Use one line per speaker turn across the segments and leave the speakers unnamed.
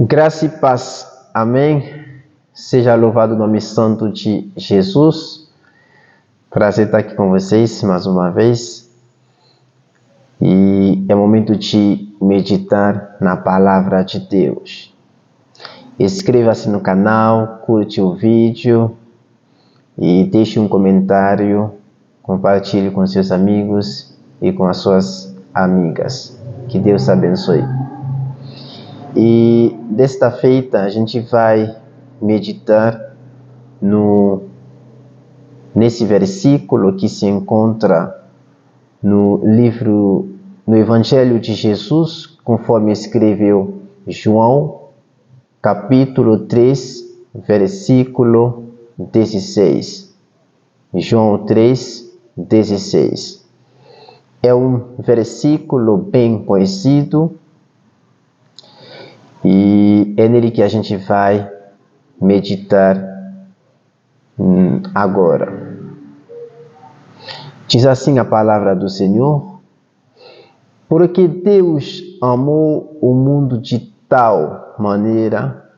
Graça e paz, amém. Seja louvado o nome santo de Jesus. Prazer estar aqui com vocês mais uma vez. E é momento de meditar na palavra de Deus. Inscreva-se no canal, curte o vídeo e deixe um comentário. Compartilhe com seus amigos e com as suas amigas. Que Deus abençoe. E desta feita a gente vai meditar nesse versículo que se encontra no Evangelho de Jesus, conforme escreveu João, capítulo 3, versículo 16. João 3, 16. É um versículo bem conhecido e é nele que a gente vai meditar agora. Diz assim a palavra do Senhor: porque Deus amou o mundo de tal maneira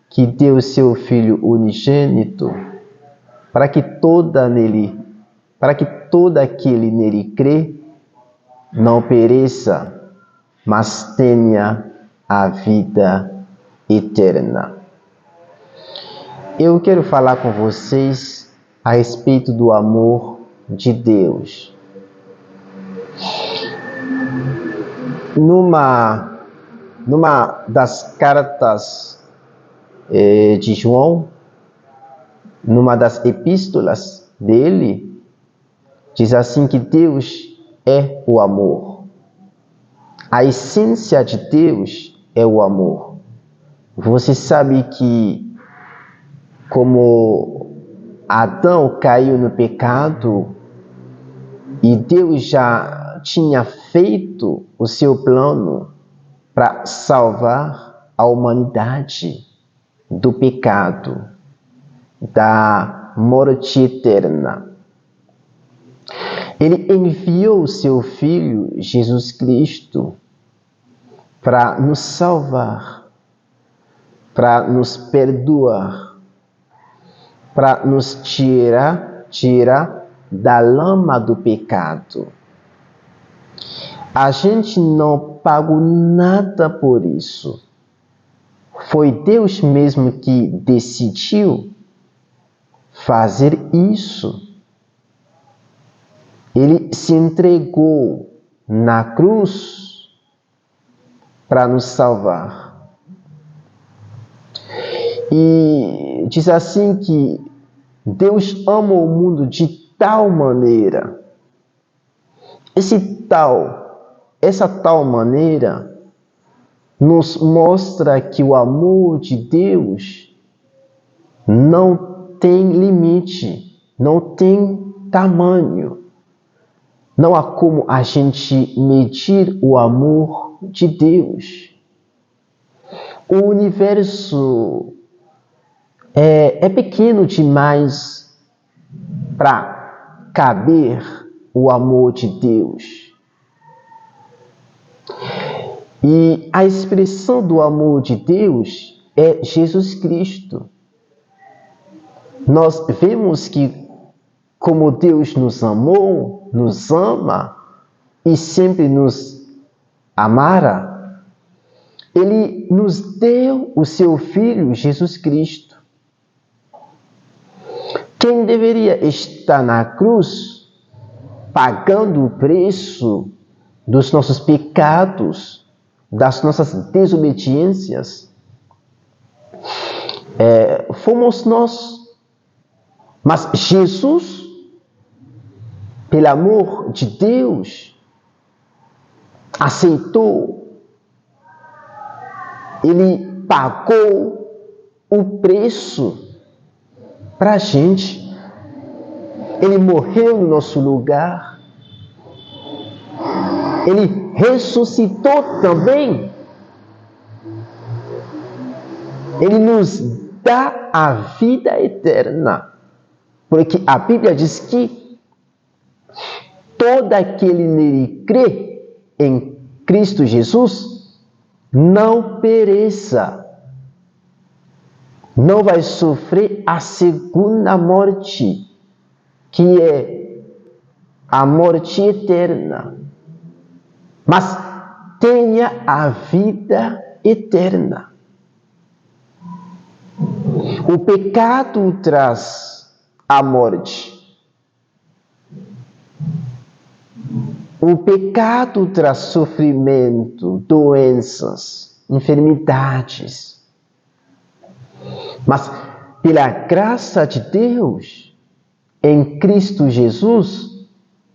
que deu seu Filho unigênito, para que todo aquele nele crê não pereça, mas tenha a vida eterna. Eu quero falar com vocês a respeito do amor de Deus. Numa das cartas de João, numa das epístolas dele, diz assim que Deus é o amor. A essência de Deus é o amor. Você sabe que como Adão caiu no pecado e Deus já tinha feito o seu plano para salvar a humanidade do pecado, da morte eterna. Ele enviou o seu Filho, Jesus Cristo, para nos salvar, para nos perdoar, para nos tirar da lama do pecado. A gente não pagou nada por isso. Foi Deus mesmo que decidiu fazer isso. Ele se entregou na cruz para nos salvar. E diz assim que Deus ama o mundo de tal maneira. Essa tal maneira nos mostra que o amor de Deus não tem limite, não tem tamanho. Não há como a gente medir o amor de Deus. O universo é pequeno demais para caber o amor de Deus. E a expressão do amor de Deus é Jesus Cristo. Nós vemos que como Deus nos amou, nos ama e sempre nos amará, Ele nos deu o seu Filho, Jesus Cristo. Quem deveria estar na cruz, pagando o preço dos nossos pecados, das nossas desobediências, fomos nós. Mas Jesus, pelo amor de Deus, aceitou. Ele pagou o preço para a gente. Ele morreu no nosso lugar. Ele ressuscitou também. Ele nos dá a vida eterna. Porque a Bíblia diz que todo aquele nele crê em Cristo Jesus não pereça, não vai sofrer a segunda morte, que é a morte eterna, mas tenha a vida eterna. O pecado traz a morte. O pecado traz sofrimento, doenças, enfermidades. Mas, pela graça de Deus, em Cristo Jesus,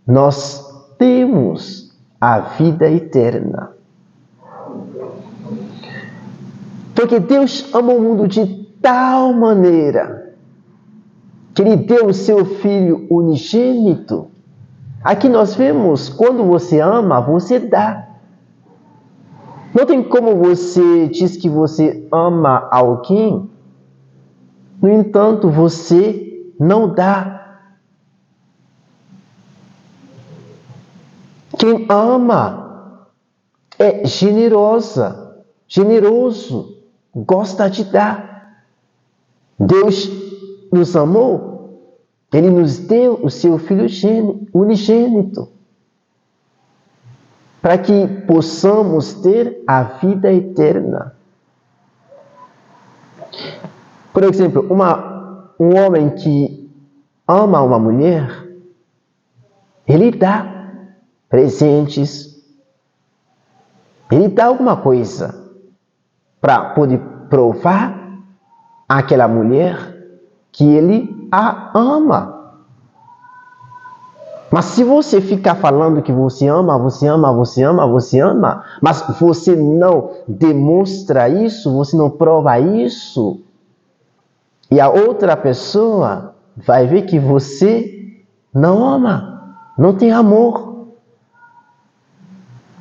nós temos a vida eterna. Porque Deus ama o mundo de tal maneira que Ele deu o seu Filho unigênito. Aqui nós vemos, quando você ama, você dá. Não tem como você diz que você ama alguém, no entanto, você não dá. Quem ama é generoso, gosta de dar. Deus nos amou, Ele nos deu o seu Filho unigênito, para que possamos ter a vida eterna. Por exemplo, um homem que ama uma mulher, ele dá presentes, ele dá alguma coisa para poder provar àquela mulher que ele a ama. Mas se você ficar falando que você ama, mas você não demonstra isso, você não prova isso, e a outra pessoa vai ver que você não ama, não tem amor.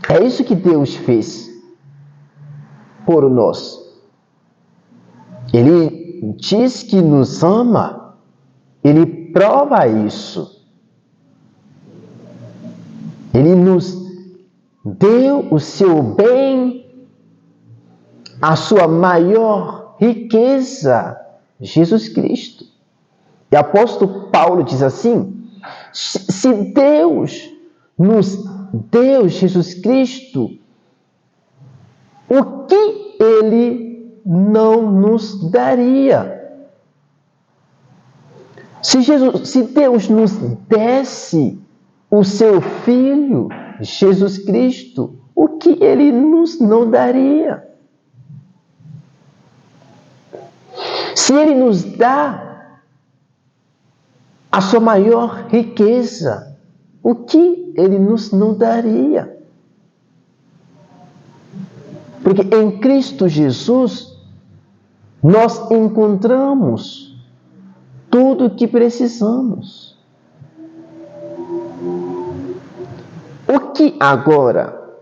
É isso que Deus fez por nós. Ele diz que nos ama, Ele prova isso. Ele nos deu o seu bem, a sua maior riqueza, Jesus Cristo. E o apóstolo Paulo diz assim: se Deus nos deu Jesus Cristo, o que Ele não nos daria? Se Deus nos desse o seu Filho, Jesus Cristo, o que Ele nos não daria? Se Ele nos dá a sua maior riqueza, o que Ele nos não daria? Porque em Cristo Jesus, nós encontramos tudo o que precisamos. O que agora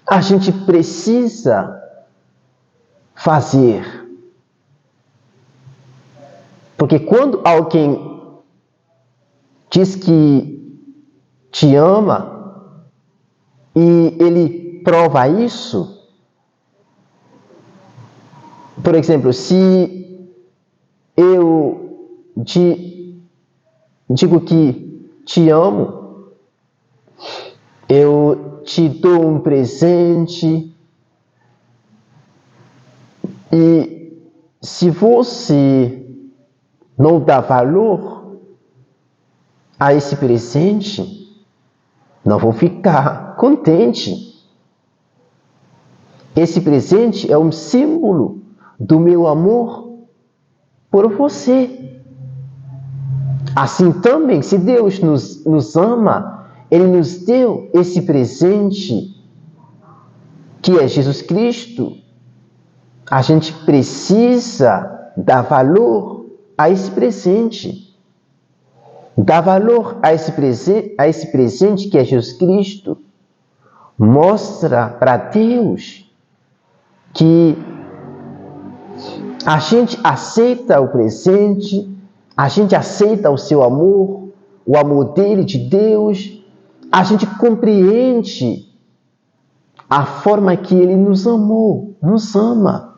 a gente precisa fazer? Porque quando alguém diz que te ama e ele prova isso, por exemplo, se eu digo que te amo, eu te dou um presente, e se você não dá valor a esse presente, não vou ficar contente. Esse presente é um símbolo do meu amor por você. Assim também, se Deus nos ama, Ele nos deu esse presente, que é Jesus Cristo. A gente precisa dar valor a esse presente. Dar valor a esse presente que é Jesus Cristo. Mostra para Deus que a gente aceita o presente, a gente aceita o seu amor, o amor dele, de Deus, a gente compreende a forma que ele nos amou, nos ama.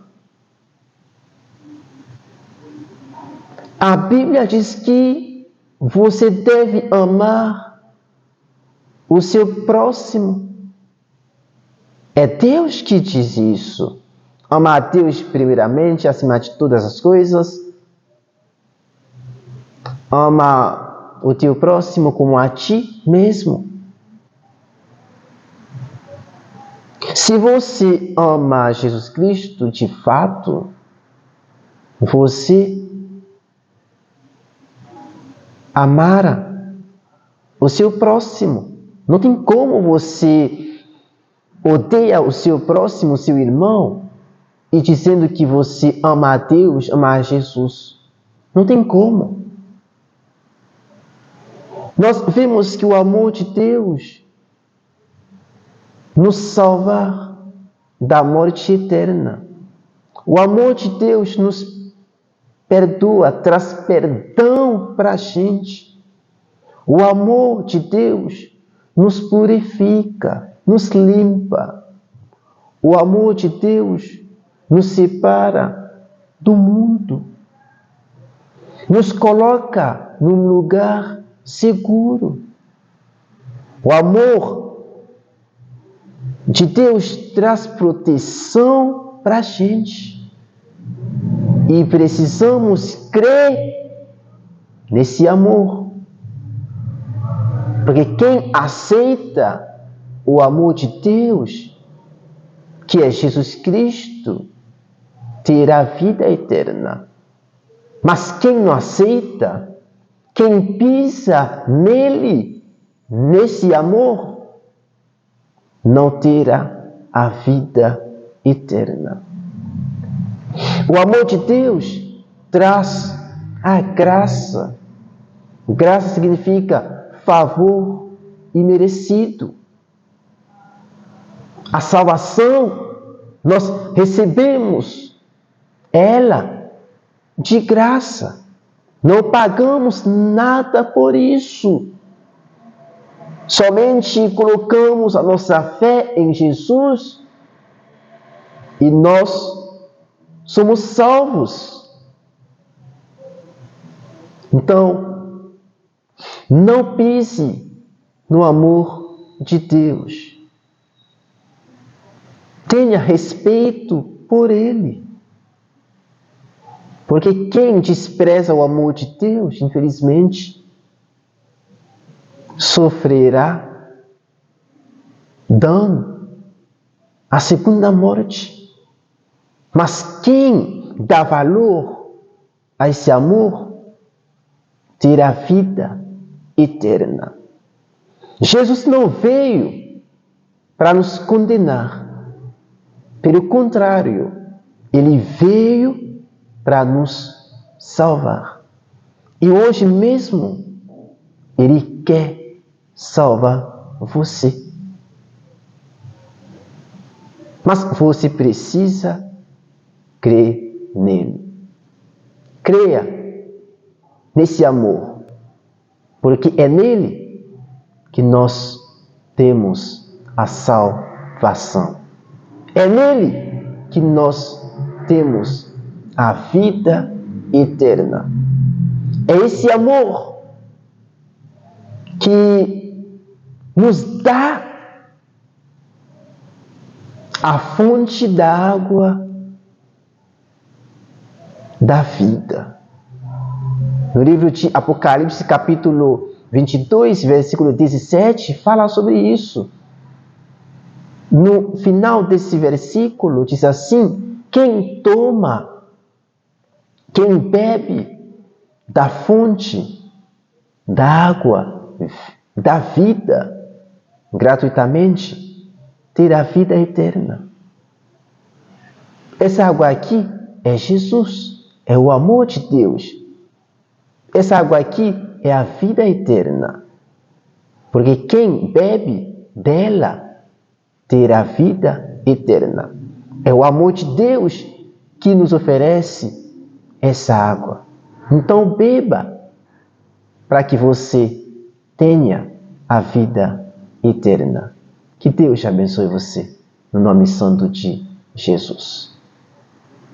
A Bíblia diz que você deve amar o seu próximo. É Deus que diz isso. Amar a Deus primeiramente, acima de todas as coisas. Ama o teu próximo como a ti mesmo. Se você ama Jesus Cristo de fato, você amará o seu próximo. Não tem como você odeia o seu próximo, o seu irmão, e dizendo que você ama a Deus, ama a Jesus. Não tem como. Nós vemos que o amor de Deus nos salva da morte eterna. O amor de Deus nos perdoa, traz perdão para a gente. O amor de Deus nos purifica, nos limpa. O amor de Deus nos separa do mundo. Nos coloca num lugar seguro. O amor de Deus traz proteção para a gente. E precisamos crer nesse amor. Porque quem aceita o amor de Deus, que é Jesus Cristo, terá vida eterna. Mas quem não aceita, quem pisa nele, nesse amor, não terá a vida eterna. O amor de Deus traz a graça. Graça significa favor imerecido. A salvação, nós recebemos ela de graça. Não pagamos nada por isso. Somente colocamos a nossa fé em Jesus e nós somos salvos. Então, não pise no amor de Deus. Tenha respeito por Ele. Porque quem despreza o amor de Deus, infelizmente, sofrerá dano, a segunda morte. Mas quem dá valor a esse amor, terá vida eterna. Jesus não veio para nos condenar. Pelo contrário, Ele veio para nos salvar. E hoje mesmo, Ele quer salvar você. Mas você precisa crer nele. Creia nesse amor, porque é nele que nós temos a salvação. É nele que nós temos a vida eterna. É esse amor que nos dá a fonte da água da vida. No livro de Apocalipse, capítulo 22, versículo 17, fala sobre isso. No final desse versículo, diz assim: quem toma, quem bebe da fonte da água da vida gratuitamente, terá vida eterna. Essa água aqui é Jesus, é o amor de Deus. Essa água aqui é a vida eterna. Porque quem bebe dela terá vida eterna. É o amor de Deus que nos oferece essa água. Então beba, para que você tenha a vida eterna. Que Deus abençoe você, no nome santo de Jesus.